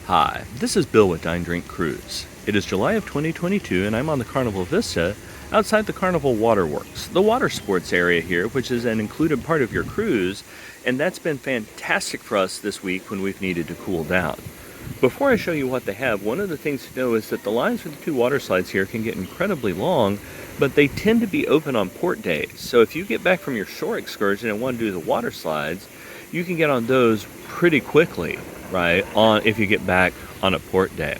Hi, this is Bill with Dine Drink Cruise. It is July of 2022 and I'm on the Carnival Vista outside the Carnival Waterworks, the water sports area here, which is an included part of your cruise, and that's been fantastic for us this week when we've needed to cool down. Before I show you what they have, one of the things to know is that the lines for the two water slides here can get incredibly long, but they tend to be open on port days. So if you get back from your shore excursion and want to do the water slides, you can get on those pretty quickly, right, if you get back on a port day.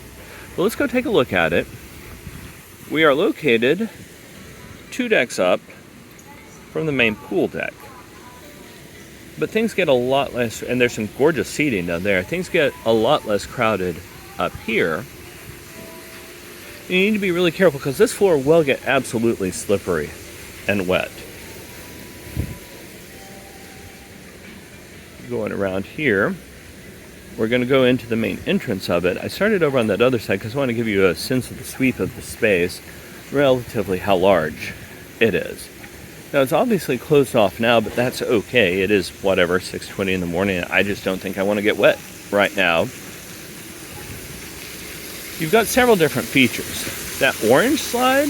Well, let's go take a look at it. We are located 2 decks up from the main pool deck. But things get a lot less, and there's some gorgeous seating down there. Things get a lot less crowded up here. You need to be really careful because this floor will get absolutely slippery and wet. Going around here, we're going to go into the main entrance of it. I started over on that other side because I want to give you a sense of the sweep of the space, relatively how large it is. Now, it's obviously closed off now, but that's okay. It is, whatever, 6:20 in the morning. I just don't think I want to get wet right now. You've got several different features. That orange slide,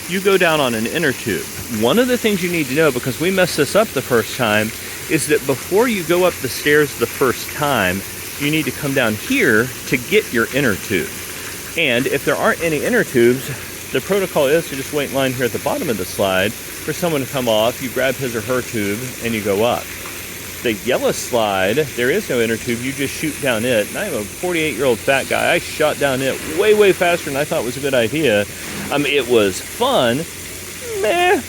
you go down on an inner tube. One of the things you need to know, because we messed this up the first time, is that before you go up the stairs the first time, you need to come down here to get your inner tube. And if there aren't any inner tubes, the protocol is to just wait in line here at the bottom of the slide for someone to come off. You grab his or her tube and you go up. The yellow slide, there is no inner tube. You just shoot down it. And I'm a 48-year-old fat guy. I shot down it way faster than I thought was a good idea. It was fun.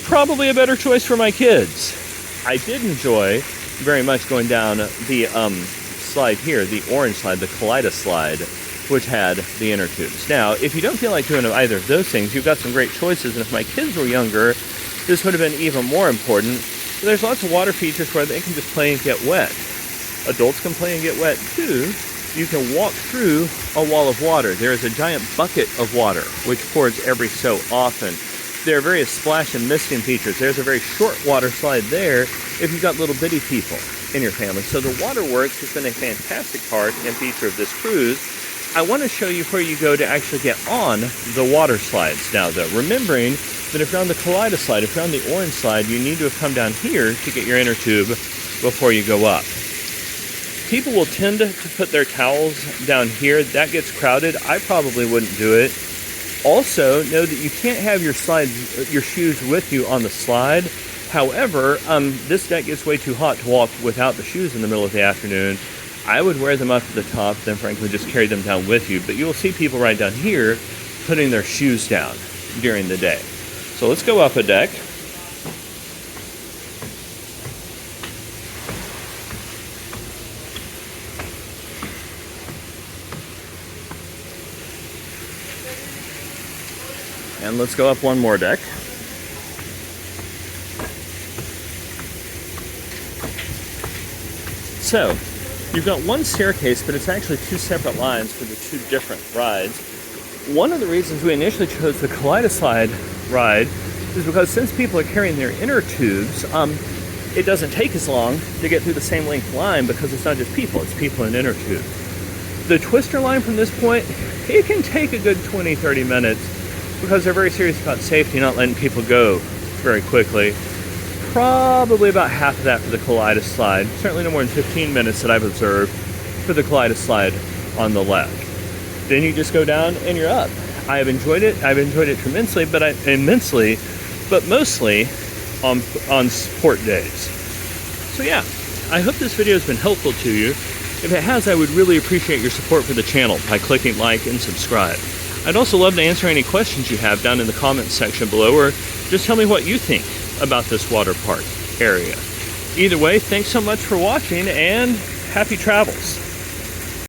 Probably a better choice for my kids. I did enjoy very much going down the slide here, the orange slide, the Kaleidos slide, which had the inner tubes. Now, if you don't feel like doing either of those things, you've got some great choices. And if my kids were younger, this would have been even more important. There's lots of water features where they can just play and get wet. Adults can play and get wet too. You can walk through a wall of water. There is a giant bucket of water, which pours every so often. There are various splash and misting features. There's a very short water slide there if you've got little bitty people in your family. So the waterworks has been a fantastic part and feature of this cruise. I want to show you where you go to actually get on the water slides now, though. Remembering that if you're on the Kaleidos slide, if you're on the orange slide, you need to have come down here to get your inner tube before you go up. People will tend to put their towels down here. That gets crowded. I probably wouldn't do it. Also, know that you can't have your shoes with you on the slide. However, this deck gets way too hot to walk without the shoes in the middle of the afternoon. I would wear them up to the top, then frankly just carry them down with you. But you will see people right down here putting their shoes down during the day. So let's go up a deck. And let's go up one more deck. So, you've got one staircase, but it's actually 2 separate lines for the 2 different rides. One of the reasons we initially chose the Kaleidos slide ride is because since people are carrying their inner tubes, it doesn't take as long to get through the same length line because it's not just people, it's people in inner tubes. The twister line from this point, it can take a good 20-30 minutes because they're very serious about safety, not letting people go very quickly. Probably about half of that for the Kaleidos slide. Certainly no more than 15 minutes that I've observed for the Kaleidos slide on the left. Then you just go down and you're up. I have enjoyed it. I've enjoyed it tremendously, but mostly on sport days. So yeah, I hope this video has been helpful to you. If it has, I would really appreciate your support for the channel by clicking like and subscribe. I'd also love to answer any questions you have down in the comments section below, or just tell me what you think about this water park area. Either way, thanks so much for watching and happy travels.